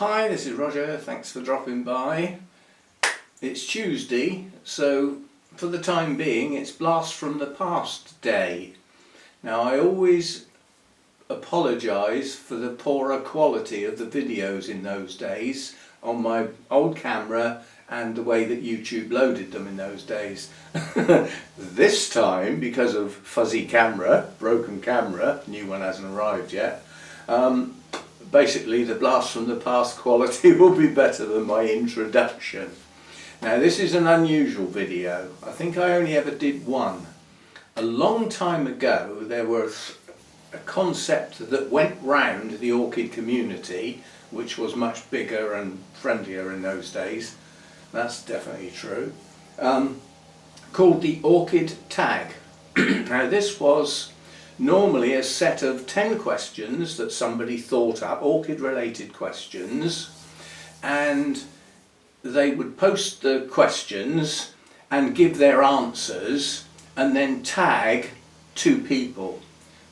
Hi, this is Roger, thanks for dropping by. It's Tuesday, so for the time being it's Blast from the Past Day. Now I always apologise for the poorer quality of the videos in those days on my old camera and the way that YouTube loaded them in those days. This time, because of fuzzy camera, broken camera, new one hasn't arrived yet, basically the Blast from the Past quality will be better than my introduction. Now this is an unusual video. I think I only ever did one. A long time ago there was a concept that went round the orchid community, which was much bigger and friendlier in those days. That's definitely true. Called the Orchid Tag. Now this was normally a set of 10 questions that somebody thought up, orchid related questions, and they would post the questions and give their answers and then tag 2 people.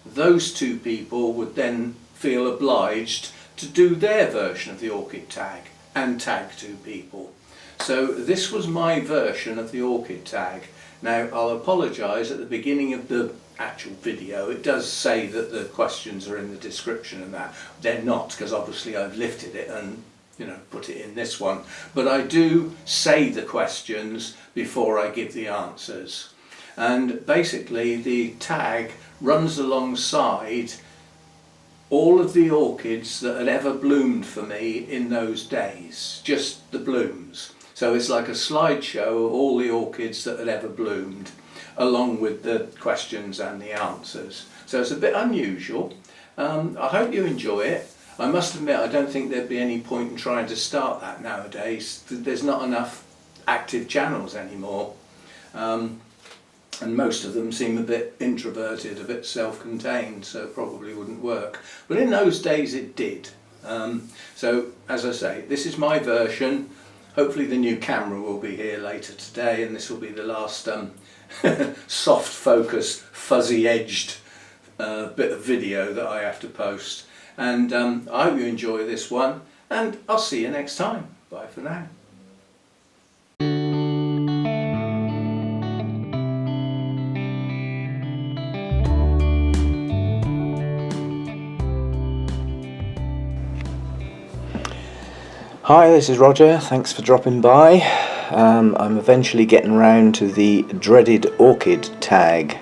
Those 2 people would then feel obliged to do their version of the orchid tag and tag 2 people. So this was my version of the orchid tag. Now I'll apologise, at the beginning of the actual video it does say that the questions are in the description and that. They're not, because obviously I've lifted it and put it in this one, but I do say the questions before I give the answers. And basically the tag runs alongside all of the orchids that had ever bloomed for me in those days, just the blooms. So it's like a slideshow of all the orchids that had ever bloomed, along with the questions and the answers. So it's a bit unusual. I hope you enjoy it. I must admit I don't think there'd be any point in trying to start that nowadays. There's not enough active channels anymore. And most of them seem a bit introverted, a bit self-contained, so it probably wouldn't work. But in those days it did. So as I say, this is my version. Hopefully the new camera will be here later today, and this will be the last soft focus, fuzzy edged bit of video that I have to post. And I hope you enjoy this one, and I'll see you next time. Bye for now. Hi, this is Roger, thanks for dropping by. I'm eventually getting round to the dreaded orchid tag.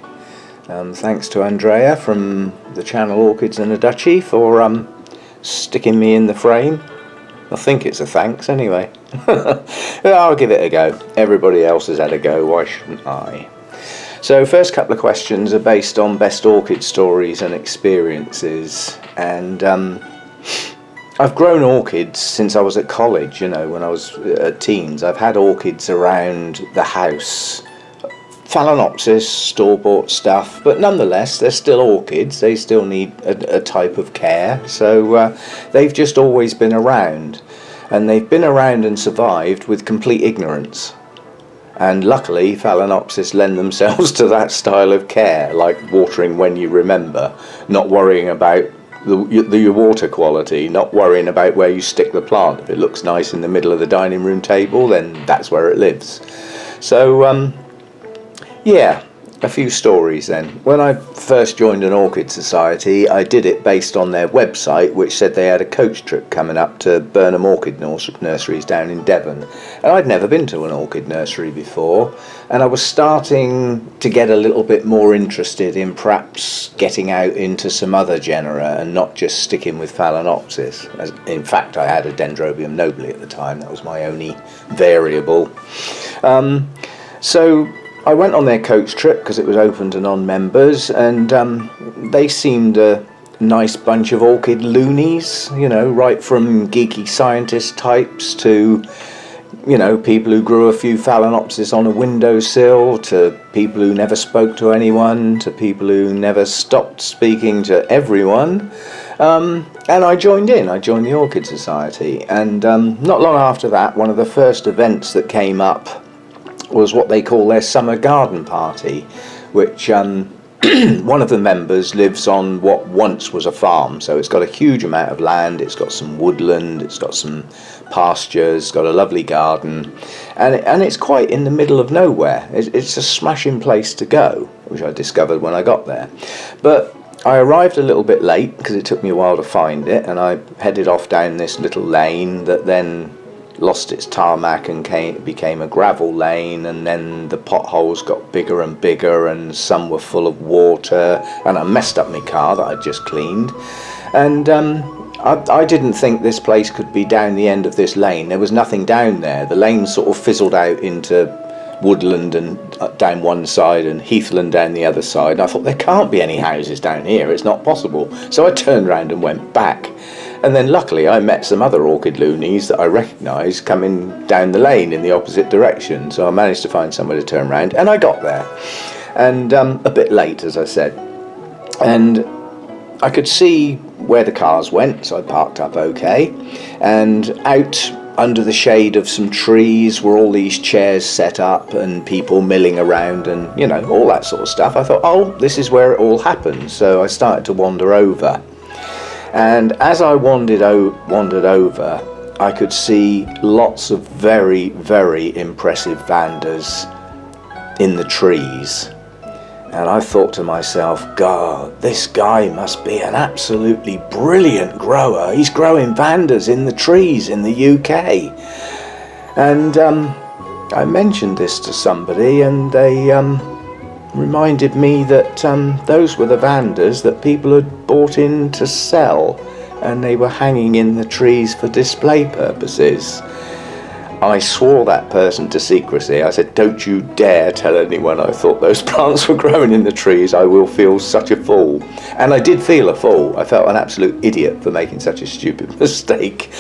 Thanks to Andrea from the channel Orchids and a Duchy for sticking me in the frame. I think it's a thanks anyway. I'll give it a go. Everybody else has had a go, why shouldn't I? So first couple of questions are based on best orchid stories and experiences, and I've grown orchids since I was at college, when I was at teens. I've had orchids around the house. Phalaenopsis, store-bought stuff, but nonetheless they're still orchids. They still need a type of care, so they've just always been around, and they've been around and survived with complete ignorance. And luckily Phalaenopsis lend themselves to that style of care, like watering when you remember, not worrying about the water quality, not worrying about where you stick the plant. If it looks nice in the middle of the dining room table, then that's where it lives. So yeah, a few stories then. When I first joined an orchid society, I did it based on their website, which said they had a coach trip coming up to Burnham Orchid Nurseries down in Devon. And I'd never been to an orchid nursery before, and I was starting to get a little bit more interested in perhaps getting out into some other genera and not just sticking with Phalaenopsis. In fact, I had a Dendrobium nobile at the time. That was my only variable. So I went on their coach trip because it was open to non-members, and they seemed a nice bunch of orchid loonies, right from geeky scientist types to, people who grew a few Phalaenopsis on a windowsill, to people who never spoke to anyone, to people who never stopped speaking to everyone. And I joined the Orchid Society, and not long after that, one of the first events that came up was what they call their summer garden party, which one of the members lives on what once was a farm, so it's got a huge amount of land, it's got some woodland, it's got some pastures, it's got a lovely garden, and it's quite in the middle of nowhere. It's a smashing place to go, which I discovered when I got there. But I arrived a little bit late because it took me a while to find it, and I headed off down this little lane that then lost its tarmac and became a gravel lane, and then the potholes got bigger and bigger, and some were full of water, and I messed up my car that I'd just cleaned. And I didn't think this place could be down the end of this lane. There was nothing down there. The lane sort of fizzled out into woodland and down one side and heathland down the other side, and I thought there can't be any houses down here, it's not possible. So I turned around and went back, and then luckily I met some other orchid loonies that I recognised coming down the lane in the opposite direction, so I managed to find somewhere to turn around, and I got there, and a bit late, as I said, and I could see where the cars went, so I parked up okay, and out under the shade of some trees were all these chairs set up and people milling around and, you know, all that sort of stuff. I thought, oh, this is where it all happens. So I started to wander over. And as I wandered over, I could see lots of very, very impressive vandas in the trees. And I thought to myself, God, this guy must be an absolutely brilliant grower. He's growing vandas in the trees in the UK. And I mentioned this to somebody, and they reminded me that those were the vandas that people had bought in to sell, and they were hanging in the trees for display purposes. I swore that person to secrecy. I said, don't you dare tell anyone I thought those plants were growing in the trees. I will feel such a fool. And I did feel a fool. I felt an absolute idiot for making such a stupid mistake.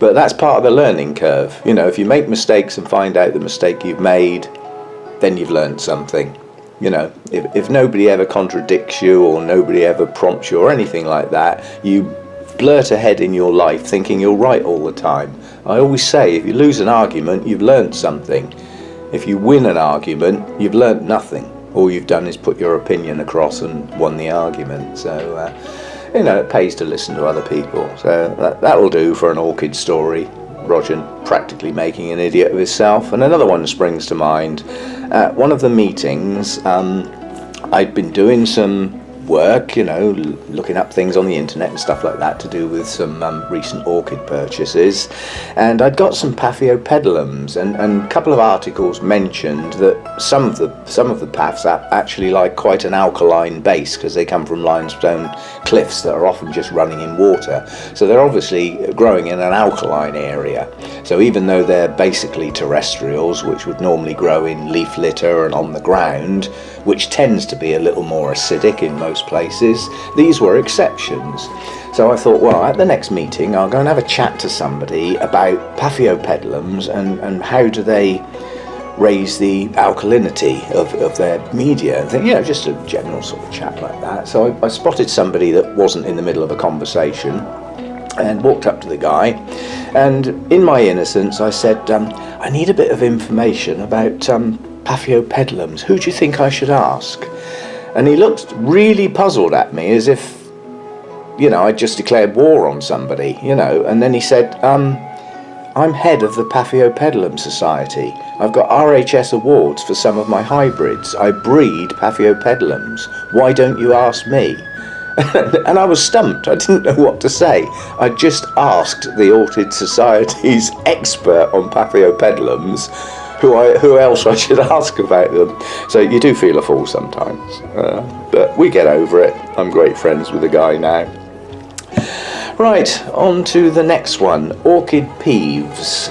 But that's part of the learning curve. You know, if you make mistakes and find out the mistake you've made, then you've learned something. You know, if nobody ever contradicts you or nobody ever prompts you or anything like that, you blurt ahead in your life thinking you're right all the time. I always say, if you lose an argument, you've learned something. If you win an argument, you've learned nothing. All you've done is put your opinion across and won the argument. So, you know, it pays to listen to other people. So that'll do for an orchid story. Roger practically making an idiot of himself. And another one springs to mind. At one of the meetings, I'd been doing some work, you know, looking up things on the internet and stuff like that to do with some recent orchid purchases, and I'd got some Paphiopedilums, and a couple of articles mentioned that some of the paths actually like quite an alkaline base because they come from limestone cliffs that are often just running in water, so they're obviously growing in an alkaline area. So even though they're basically terrestrials, which would normally grow in leaf litter and on the ground, which tends to be a little more acidic in most places, these were exceptions. So I thought, well, at the next meeting I'll go and have a chat to somebody about Paphiopedilums and how do they raise the alkalinity of their media, and think, you know, just a general sort of chat like that. So I spotted somebody that wasn't in the middle of a conversation and walked up to the guy, and in my innocence I said, I need a bit of information about Paphiopedilums. Who do you think I should ask? And he looked really puzzled at me, as if, you know, I'd just declared war on somebody, you know. And then he said, I'm head of the Paphiopedilum Society. I've got RHS awards for some of my hybrids. I breed Paphiopedilums. Why don't you ask me? And I was stumped. I didn't know what to say. I just asked the Orchid Society's expert on Paphiopedilums who else I should ask about them. So you do feel a fool sometimes, but we get over it. I'm great friends with the guy now. Right, on to the next one, orchid peeves.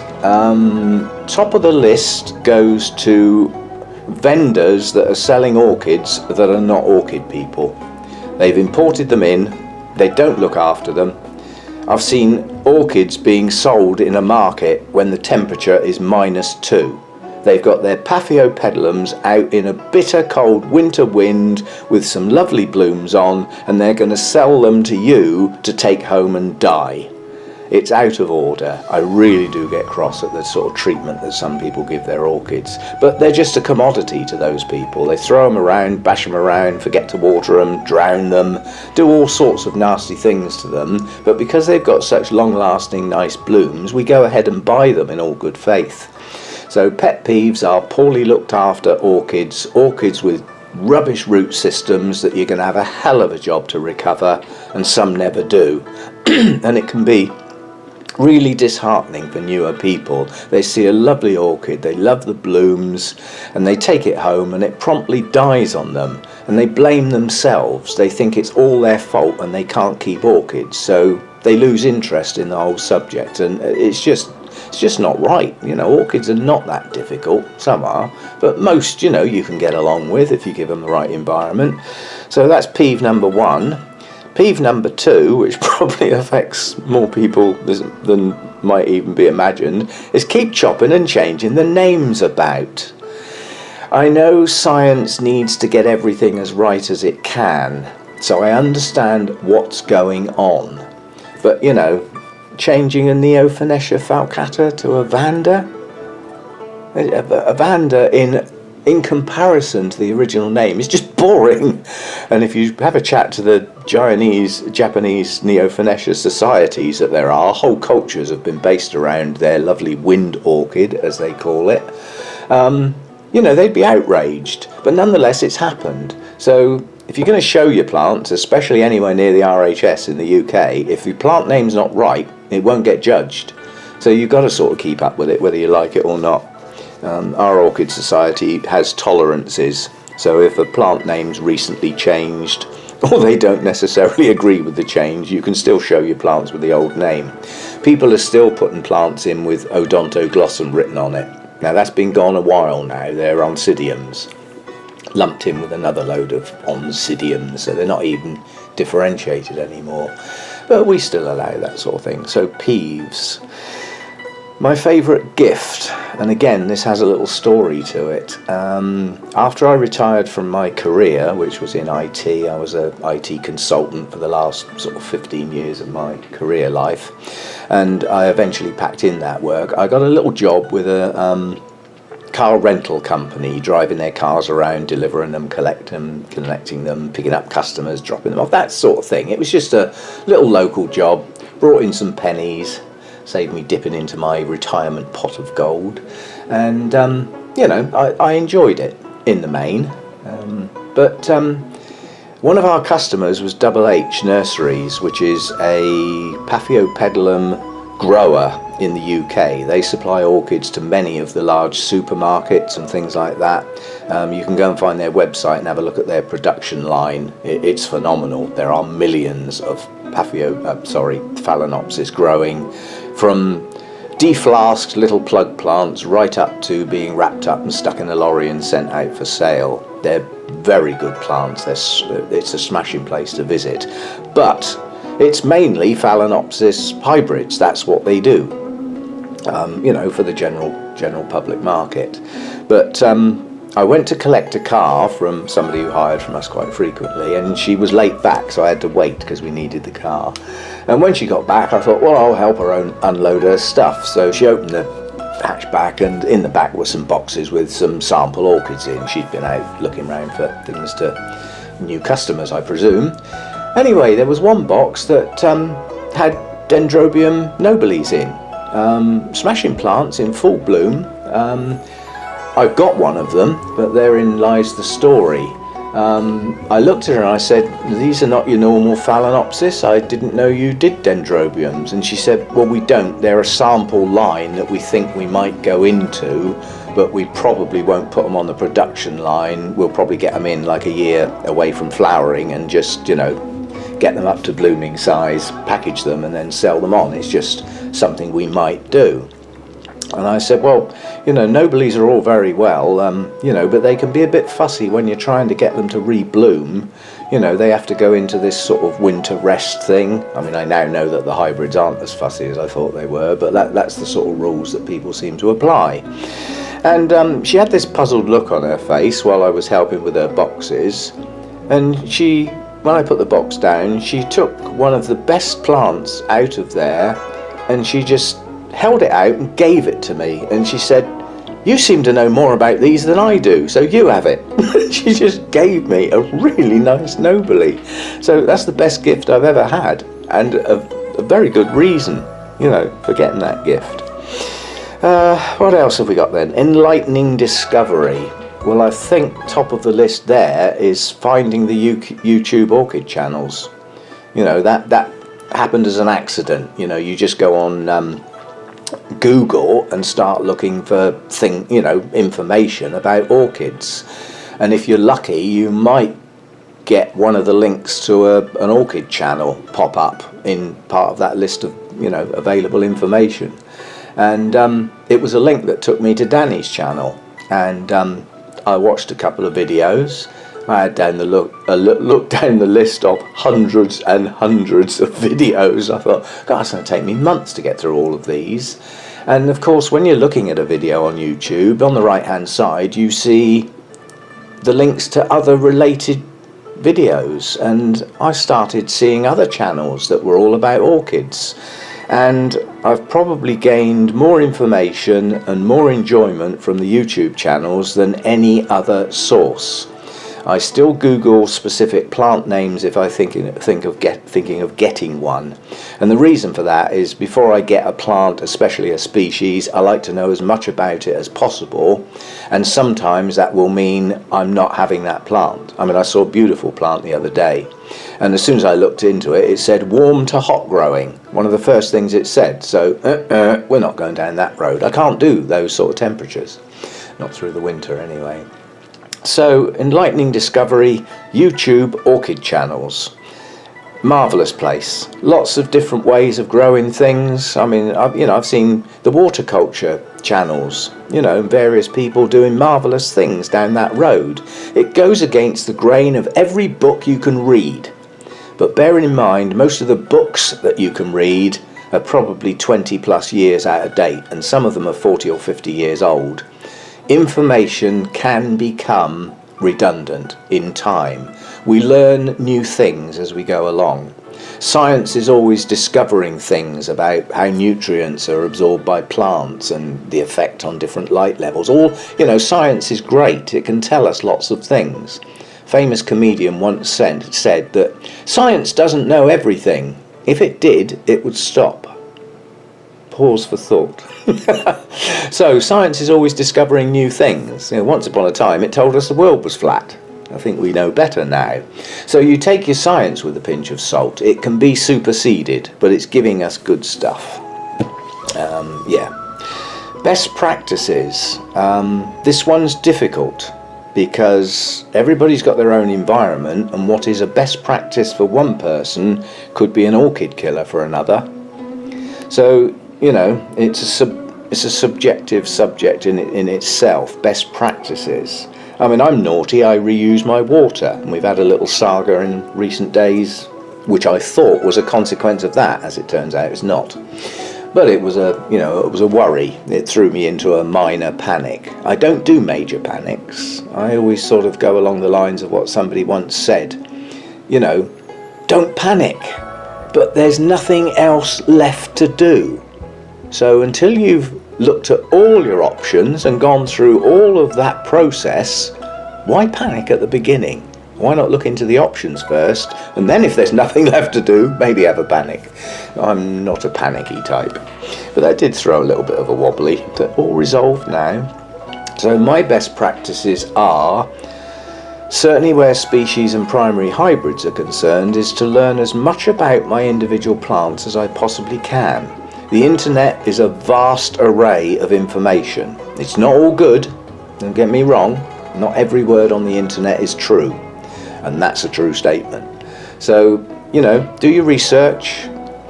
Top of the list goes to vendors that are selling orchids that are not orchid people. They've imported them in, they don't look after them. I've seen orchids being sold in a market when the temperature is -2. They've got their Paphiopedilums out in a bitter cold winter wind with some lovely blooms on, and they're going to sell them to you to take home and die. it's out of order. I really do get cross at the sort of treatment that some people give their orchids, but they're just a commodity to those people. They throw them around, bash them around, forget to water them, drown them, do all sorts of nasty things to them, but because they've got such long-lasting nice blooms, we go ahead and buy them in all good faith. So pet peeves are poorly looked after orchids, orchids with rubbish root systems that you're going to have a hell of a job to recover, and some never do. And it can be really disheartening for newer people. They see a lovely orchid, they love the blooms, and they take it home and it promptly dies on them, and they blame themselves. They think it's all their fault and they can't keep orchids, so they lose interest in the whole subject, and it's just not right. You know, orchids are not that difficult. Some are, but most, you know, you can get along with if you give them the right environment. So that's peeve number one. Peeve number two, which probably affects more people than might even be imagined, is keep chopping and changing the names about. I know science needs to get everything as right as it can, so I understand what's going on. But, you know, changing a Neophonetia falcata to a Vanda? A Vanda in comparison to the original name is just boring. And if you have a chat to the Japanese Neophonetia societies that there are, whole cultures have been based around their lovely wind orchid, as they call it, you know, they'd be outraged. But nonetheless, it's happened. So if you're going to show your plants, especially anywhere near the RHS in the UK, if your plant name's not right, it won't get judged. So you've got to sort of keep up with it, whether you like it or not. Our Orchid Society has tolerances, so if a plant name's recently changed, or they don't necessarily agree with the change, you can still show your plants with the old name. People are still putting plants in with Odontoglossum written on it. Now that's been gone a while now. They're Oncidiums, lumped in with another load of Oncidiums, so they're not even differentiated anymore. But we still allow that sort of thing. So peeves. My favourite gift, and again this has a little story to it. After I retired from my career, which was in IT, I was an IT consultant for the last sort of 15 years of my career life, and I eventually packed in that work. I got a little job with a car rental company, driving their cars around, delivering them, collecting them, picking up customers, dropping them off, that sort of thing. It was just a little local job, brought in some pennies, saved me dipping into my retirement pot of gold, and you know, I enjoyed it in the main. But one of our customers was Double H Nurseries, which is a Paphiopedilum grower in the UK. They supply orchids to many of the large supermarkets and things like that. You can go and find their website and have a look at their production line. It's phenomenal. There are millions of Phalaenopsis growing, from deflasked little plug plants right up to being wrapped up and stuck in a lorry and sent out for sale. They're very good plants. It's a smashing place to visit. But it's mainly Phalaenopsis hybrids. That's what they do, you know, for the general public market. But I went to collect a car from somebody who hired from us quite frequently, and she was late back, so I had to wait because we needed the car. And when she got back, I thought, well, I'll help her unload her stuff. So she opened the hatchback, and in the back were some boxes with some sample orchids in. She'd been out looking around for things to new customers, I presume. Anyway, there was one box that had Dendrobium nobilis in, smashing plants in full bloom. I've got one of them, but therein lies the story. I looked at her and I said, these are not your normal Phalaenopsis. I didn't know you did Dendrobiums. And she said, well, we don't. They're a sample line that we think we might go into, but we probably won't put them on the production line. We'll probably get them in like a year away from flowering and just, you know, get them up to blooming size, package them and then sell them on. It's just something we might do. And I said, well, you know, nobilis are all very well, you know, but they can be a bit fussy when you're trying to get them to re-bloom. You know, they have to go into this sort of winter rest thing. I mean, I now know that the hybrids aren't as fussy as I thought they were, but that's the sort of rules that people seem to apply. And she had this puzzled look on her face while I was helping with her boxes. And when I put the box down, she took one of the best plants out of there and she just held it out and gave it to me, and she said, "You seem to know more about these than I do, so you have it." She just gave me a really nice Nobly. So that's the best gift I've ever had, and a very good reason, you know, for getting that gift. What else have we got then? Enlightening discovery. Well, I think top of the list there is finding the YouTube orchid channels. You know, that happened as an accident. You know, you just go on Google and start looking for information about orchids, and if you're lucky you might get one of the links to an orchid channel pop up in part of that list of, you know, available information. And it was a link that took me to Danny's channel, and I watched a couple of videos. I had down the look down the list of hundreds and hundreds of videos. I thought, God, it's going to take me months to get through all of these. And of course, when you're looking at a video on YouTube, on the right hand side you see the links to other related videos, and I started seeing other channels that were all about orchids, and I've probably gained more information and more enjoyment from the YouTube channels than any other source. I still Google specific plant names if I thinking of getting one, and the reason for that is before I get a plant, especially a species, I like to know as much about it as possible, and sometimes that will mean I'm not having that plant. I mean, I saw a beautiful plant the other day, and as soon as I looked into it, it said warm to hot growing, one of the first things it said. So we're not going down that road. I can't do those sort of temperatures, not through the winter anyway. So, enlightening discovery, YouTube orchid channels. Marvellous place. Lots of different ways of growing things. I mean, I've seen the waterculture channels, you know, various people doing marvellous things down that road. It goes against the grain of every book you can read. But bearing in mind, most of the books that you can read are probably 20 plus years out of date, and some of them are 40 or 50 years old. Information can become redundant in time. We learn new things as we go along. Science is always discovering things about how nutrients are absorbed by plants and the effect on different light levels. All, you know, science is great. It can tell us lots of things. Famous comedian once said that science doesn't know everything. If it did, it would stop. Pause for thought. So science is always discovering new things. You know, once upon a time it told us the world was flat. I think we know better now. So you take your science with a pinch of salt. It can be superseded, but it's giving us good stuff. Yeah. Best practices. This one's difficult because everybody's got their own environment, and what is a best practice for one person could be an orchid killer for another. So, you know, it's a subjective subject in itself, best practices. I mean, I'm naughty, I reuse my water, and we've had a little saga in recent days, which I thought was a consequence of that. As it turns out, it's not. But it was a worry. It threw me into a minor panic. I don't do major panics. I always sort of go along the lines of what somebody once said. You know, don't panic, but there's nothing else left to do. So until you've looked at all your options and gone through all of that process, why panic at the beginning? Why not look into the options first, and then if there's nothing left to do, maybe have a panic. I'm not a panicky type, but that did throw a little bit of a wobbly. But all resolved now. So my best practices are, certainly where species and primary hybrids are concerned, is to learn as much about my individual plants as I possibly can. The internet is a vast array of information. It's not all good, don't get me wrong. Not every word on the internet is true, and that's a true statement. So, you know, do your research,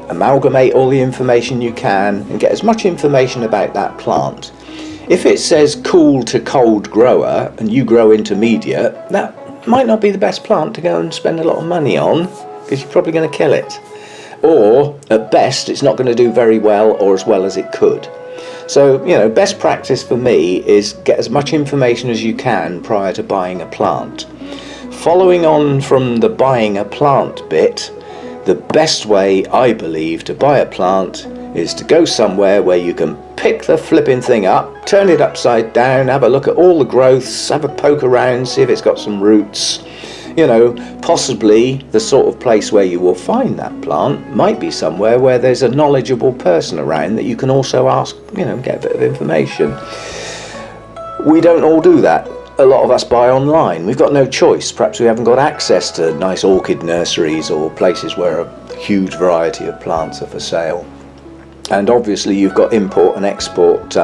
amalgamate all the information you can, and get as much information about that plant. If it says cool to cold grower and you grow intermediate, that might not be the best plant to go and spend a lot of money on, because you're probably going to kill it. Or, at best, it's not going to do very well or as well as it could. So, you know, best practice for me is get as much information as you can prior to buying a plant. Following on from the buying a plant bit, the best way, I believe, to buy a plant is to go somewhere where you can pick the flipping thing up, turn it upside down, have a look at all the growths, have a poke around, see if it's got some roots. You know, possibly the sort of place where you will find that plant might be somewhere where there's a knowledgeable person around that you can also ask, you know, get a bit of information. We don't all do that. A lot of us buy online. We've got no choice. Perhaps we haven't got access to nice orchid nurseries or places where a huge variety of plants are for sale. And obviously you've got import and export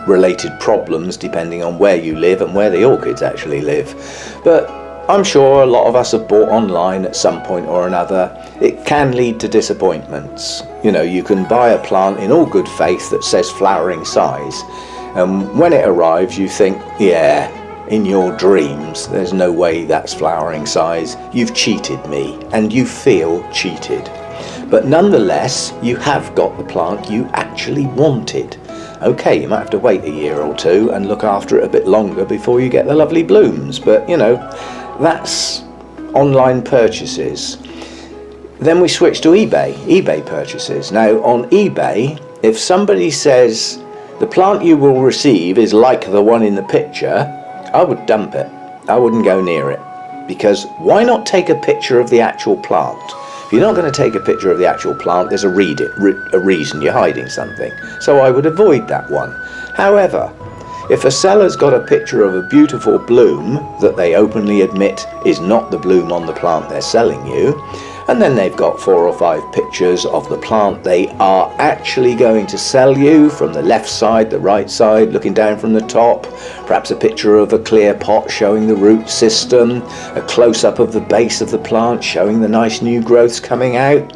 related problems depending on where you live and where the orchids actually live. But I'm sure a lot of us have bought online at some point or another. It can lead to disappointments. You know, you can buy a plant in all good faith that says flowering size, and when it arrives you think, yeah, in your dreams there's no way that's flowering size. You've cheated me, and you feel cheated. But nonetheless, you have got the plant you actually wanted. Okay, you might have to wait a year or two and look after it a bit longer before you get the lovely blooms, but you know, that's online purchases. Then we switch to eBay purchases. Now on eBay, if somebody says the plant you will receive is like the one in the picture, I would dump it. I wouldn't go near it, because why not take a picture of the actual plant? If you're not going to take a picture of the actual plant, there's a reason, you're hiding something. So I would avoid that one. However, if a seller's got a picture of a beautiful bloom that they openly admit is not the bloom on the plant they're selling you, and then they've got 4 or 5 pictures of the plant they are actually going to sell you, from the left side, the right side, looking down from the top, perhaps a picture of a clear pot showing the root system, a close-up of the base of the plant showing the nice new growths coming out,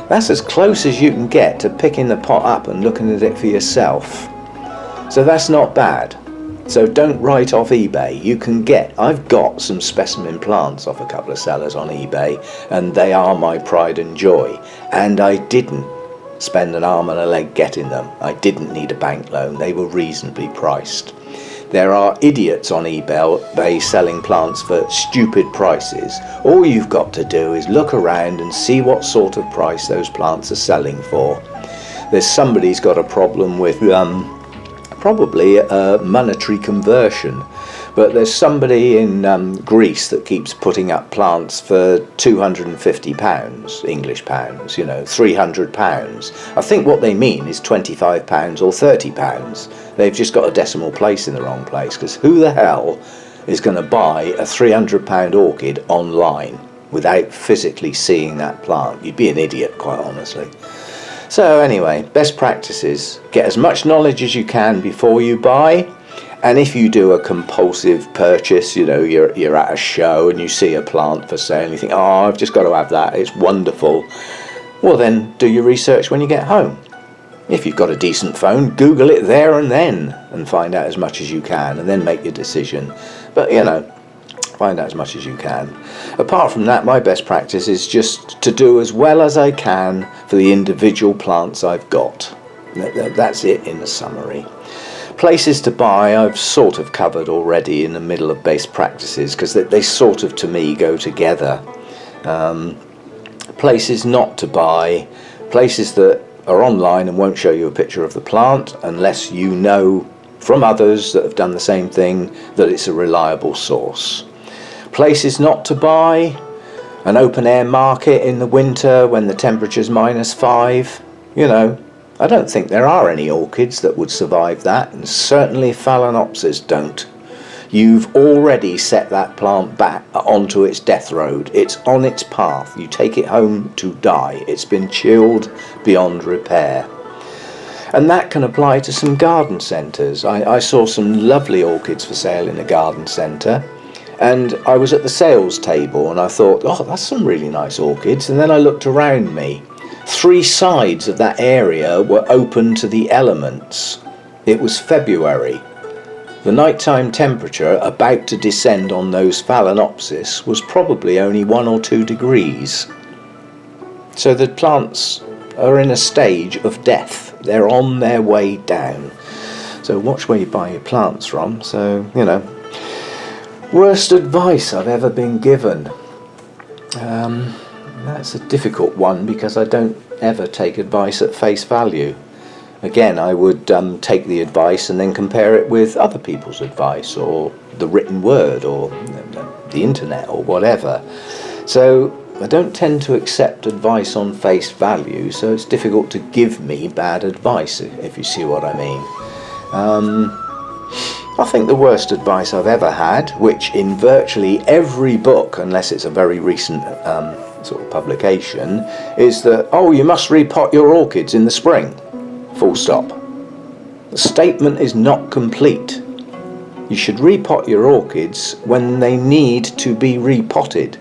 that's as close as you can get to picking the pot up and looking at it for yourself. So that's not bad. So don't write off eBay. I've got some specimen plants off a couple of sellers on eBay, and they are my pride and joy. And I didn't spend an arm and a leg getting them. I didn't need a bank loan. They were reasonably priced. There are idiots on eBay selling plants for stupid prices. All you've got to do is look around and see what sort of price those plants are selling for. Somebody's got a problem with probably a monetary conversion, but there's somebody in Greece that keeps putting up plants for £250 English pounds, you know, £300. I think what they mean is £25 or £30. They've just got a decimal place in the wrong place, because who the hell is going to buy a £300 orchid online without physically seeing that plant? You'd be an idiot, quite honestly. So anyway, best practices: get as much knowledge as you can before you buy, and if you do a compulsive purchase, you know, you're at a show and you see a plant for sale and you think, oh, I've just got to have that, it's wonderful, well then do your research when you get home. If you've got a decent phone, Google it there and then and find out as much as you can, and then make your decision. But you know, find out as much as you can. Apart from that, my best practice is just to do as well as I can for the individual plants I've got. That's it in a summary. Places to buy I've sort of covered already in the middle of best practices, because they sort of, to me, go together. Places not to buy: places that are online and won't show you a picture of the plant unless you know from others that have done the same thing that it's a reliable source. Places not to buy: an open air market in the winter when the temperature's -5. You know, I don't think there are any orchids that would survive that, and certainly Phalaenopsis don't. You've already set that plant back onto its death road. It's on its path. You take it home to die. It's been chilled beyond repair. And that can apply to some garden centres. I saw some lovely orchids for sale in a garden centre, and I was at the sales table and I thought, oh, that's some really nice orchids. And then I looked around me. 3 sides of that area were open to the elements. It was February. The nighttime temperature about to descend on those Phalaenopsis was probably only 1 or 2 degrees. So the plants are in a stage of death. They're on their way down. So watch where you buy your plants from. So, you know, worst advice I've ever been given. That's a difficult one, because I don't ever take advice at face value. Again, I would take the advice and then compare it with other people's advice, or the written word, or the internet, or whatever. So I don't tend to accept advice on face value, so it's difficult to give me bad advice, if you see what I mean. I think the worst advice I've ever had, which in virtually every book, unless it's a very recent sort of publication, is that, oh, you must repot your orchids in the spring. Full stop. The statement is not complete. You should repot your orchids when they need to be repotted.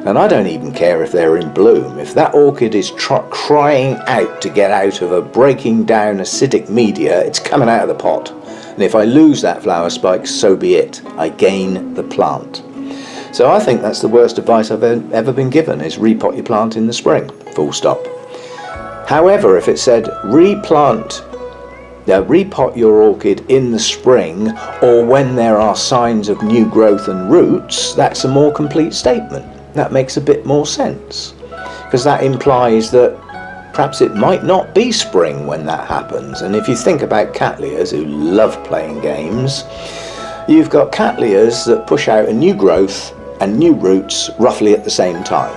And I don't even care if they're in bloom. If that orchid is crying out to get out of a breaking down acidic media, it's coming out of the pot. And if I lose that flower spike, so be it. I gain the plant. So I think that's the worst advice I've ever been given, is repot your plant in the spring. Full stop. However, if it said repot your orchid in the spring, or when there are signs of new growth and roots, that's a more complete statement. That makes a bit more sense, because that implies that perhaps it might not be spring when that happens. And if you think about cattleyas who love playing games, you've got cattleyas that push out a new growth and new roots roughly at the same time.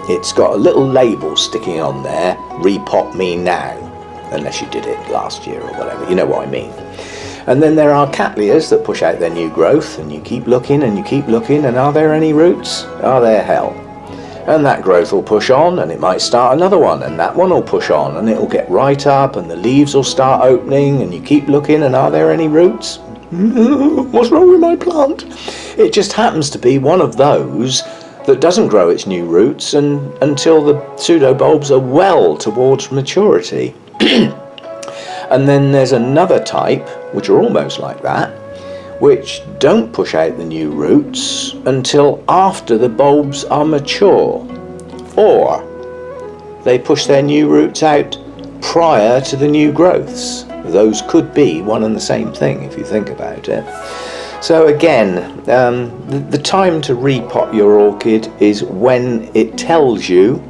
It's got a little label sticking on there, repot me now, unless you did it last year or whatever, you know what I mean. And then there are cattleyas that push out their new growth, and you keep looking and you keep looking, and are there any roots? Are there? Hell. And that growth will push on, and it might start another one, and that one will push on, and it will get right up, and the leaves will start opening, and you keep looking, and are there any roots? What's wrong with my plant? It just happens to be one of those that doesn't grow its new roots until the pseudobulbs are well towards maturity. And then there's another type, which are almost like that, which don't push out the new roots until after the bulbs are mature, or they push their new roots out prior to the new growths. Those could be one and the same thing if you think about it. So again, the time to repot your orchid is when it tells you,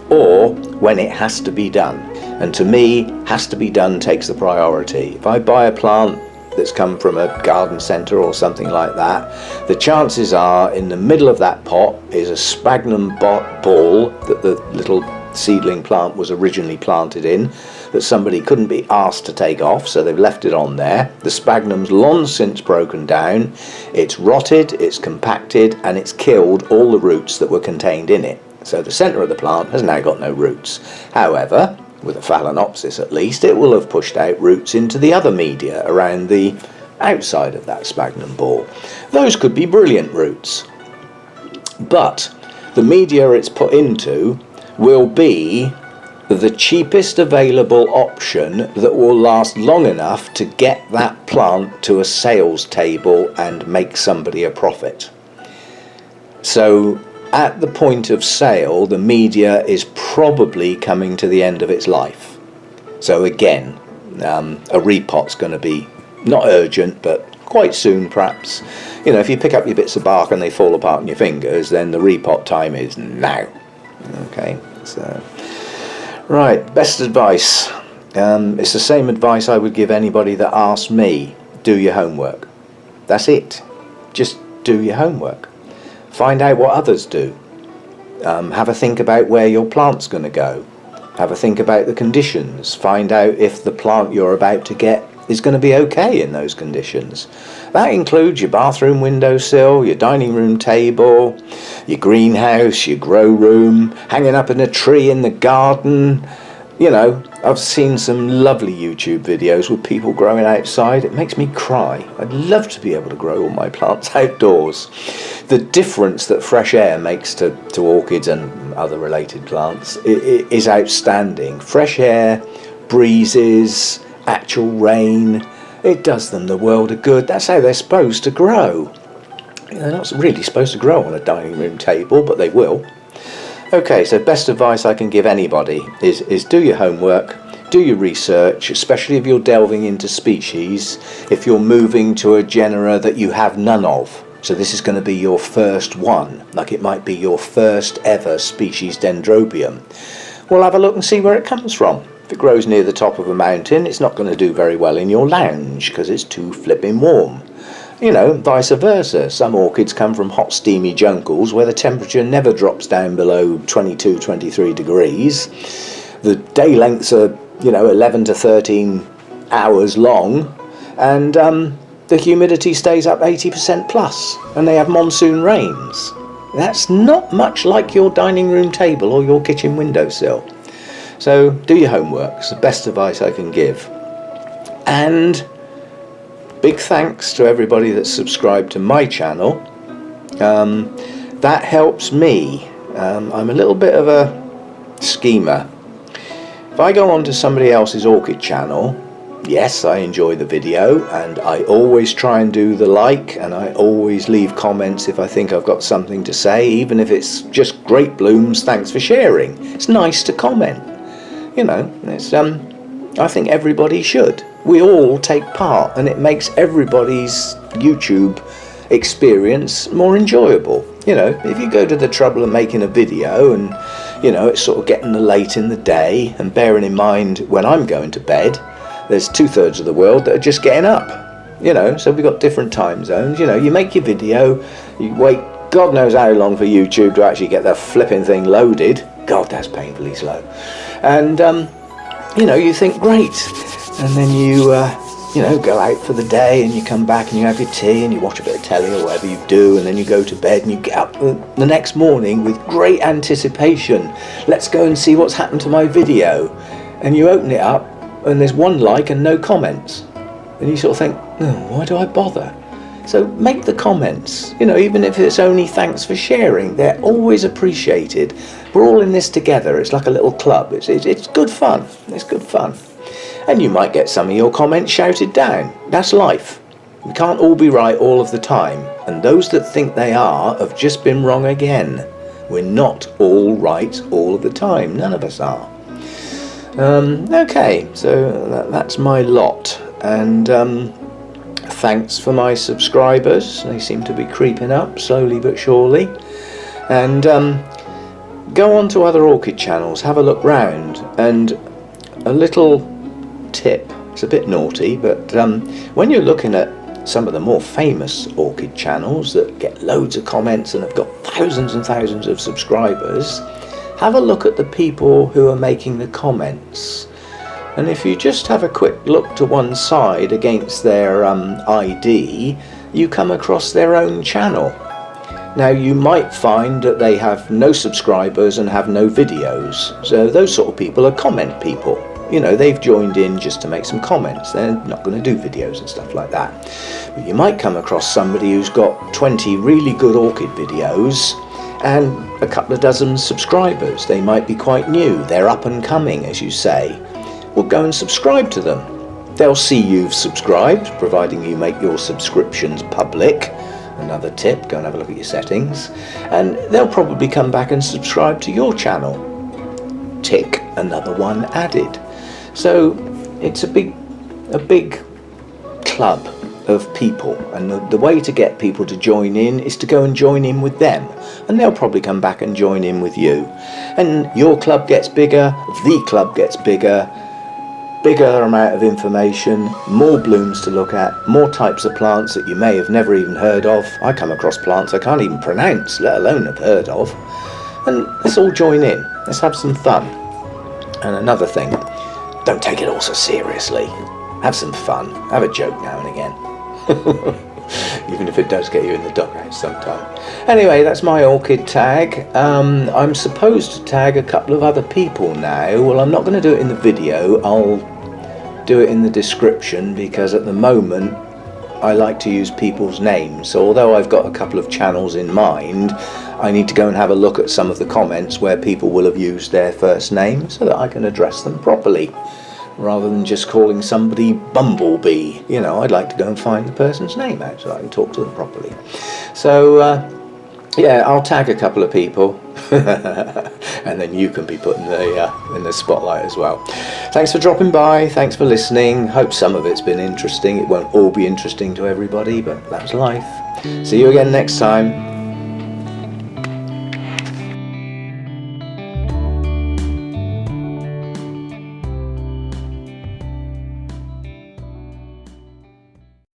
or when it has to be done. And to me, has to be done takes the priority. If I buy a plant that's come from a garden centre or something like that, the chances are in the middle of that pot is a sphagnum ball that the little seedling plant was originally planted in, that somebody couldn't be asked to take off, so they've left it on there. The sphagnum's long since broken down, it's rotted, it's compacted, and it's killed all the roots that were contained in it. So the centre of the plant has now got no roots. However, with a phalaenopsis at least, it will have pushed out roots into the other media around the outside of that sphagnum ball. Those could be brilliant roots, but the media it's put into will be the cheapest available option that will last long enough to get that plant to a sales table and make somebody a profit. So at the point of sale, the media is probably coming to the end of its life. So again, a repot's going to be not urgent, but quite soon perhaps. You know, if you pick up your bits of bark and they fall apart in your fingers, then the repot time is now. Okay, so right, best advice. It's the same advice I would give anybody that asks me, do your homework. That's it. Just do your homework. Find out what others do. Have a think about where your plant's going to go. Have a think about the conditions. Find out if the plant you're about to get is going to be okay in those conditions. That includes your bathroom windowsill, your dining room table, your greenhouse, your grow room, hanging up in a tree in the garden. You know, I've seen some lovely YouTube videos with people growing outside. It makes me cry. I'd love to be able to grow all my plants outdoors. The difference that fresh air makes to orchids and other related plants is outstanding. Fresh air, breezes, actual rain, it does them the world of good. That's how they're supposed to grow. They're not really supposed to grow on a dining room table, but they will. Okay, so best advice I can give anybody is do your homework, do your research, especially if you're delving into species, if you're moving to a genera that you have none of. So this is going to be your first one, like it might be your first ever species Dendrobium. well, have a look and see where it comes from. If it grows near the top of a mountain, it's not going to do very well in your lounge because it's too flipping warm. You know, vice versa. Some orchids come from hot, steamy jungles where the temperature never drops down below 22, 23 degrees. The day lengths are, 11 to 13 hours long, and the humidity stays up 80% plus, and they have monsoon rains. That's not much like your dining room table or your kitchen windowsill. So do your homework. It's the best advice I can give. And big thanks to everybody that's subscribed to my channel. That helps me. I'm a little bit of a schemer. If I go onto somebody else's orchid channel, yes, I enjoy the video, and I always try and do the like, and I always leave comments if I think I've got something to say, even if it's just great blooms, thanks for sharing. It's nice to comment. It's I think everybody should. We all take part, and it makes everybody's YouTube experience more enjoyable. If you go to the trouble of making a video and it's sort of getting late in the day, and bearing in mind when I'm going to bed, there's 2/3 of the world that are just getting up, so we've got different time zones. You make your video, you wait God knows how long for YouTube to actually get the flipping thing loaded. God, that's painfully slow. And you think, great, and then you go out for the day, and you come back and you have your tea and you watch a bit of telly or whatever you do, and then you go to bed and you get up the next morning with great anticipation. Let's go and see what's happened to my video. And you open it up and there's one like and no comments, and you sort of think, why do I bother? So make the comments, even if it's only thanks for sharing. They're always appreciated. We're all in this together. It's like a little club. It's good fun. It's good fun. And you might get some of your comments shouted down. That's life. We can't all be right all of the time. And those that think they are have just been wrong again. We're not all right all of the time. None of us are. Okay, so that's my lot. And thanks for my subscribers. They seem to be creeping up slowly but surely. And go on to other orchid channels, have a look round. And a little tip, it's a bit naughty, but when you're looking at some of the more famous orchid channels that get loads of comments and have got thousands and thousands of subscribers, have a look at the people who are making the comments. And if you just have a quick look to one side against their ID, you come across their own channel. Now you might find that they have no subscribers and have no videos. So those sort of people are comment people. They've joined in just to make some comments. They're not going to do videos and stuff like that. But you might come across somebody who's got 20 really good orchid videos and a couple of dozen subscribers. They might be quite new. They're up and coming, as you say. Well, go and subscribe to them. They'll see you've subscribed, providing you make your subscriptions public. Another tip, go and have a look at your settings. And they'll probably come back and subscribe to your channel. Tick, another one added. So it's a big club of people, and the way to get people to join in is to go and join in with them, and they'll probably come back and join in with you, and your club gets bigger, the club gets bigger amount of information, more blooms to look at, more types of plants that you may have never even heard of. I come across plants I can't even pronounce, let alone have heard of. And let's all join in, let's have some fun. And another thing, don't take it all so seriously. Have some fun, have a joke now and again. Even if it does get you in the doghouse sometime. Anyway, that's my orchid tag. I'm supposed to tag a couple of other people now. Well, I'm not going to do it in the video. I'll do it in the description, because at the moment I like to use people's names. So although I've got a couple of channels in mind, I need to go and have a look at some of the comments where people will have used their first name so that I can address them properly, rather than just calling somebody Bumblebee. I'd like to go and find the person's name out so I can talk to them properly. So yeah, I'll tag a couple of people and then you can be put in the spotlight as well. Thanks for dropping by, thanks for listening. Hope some of it's been interesting. It won't all be interesting to everybody, but that's life. See you again next time.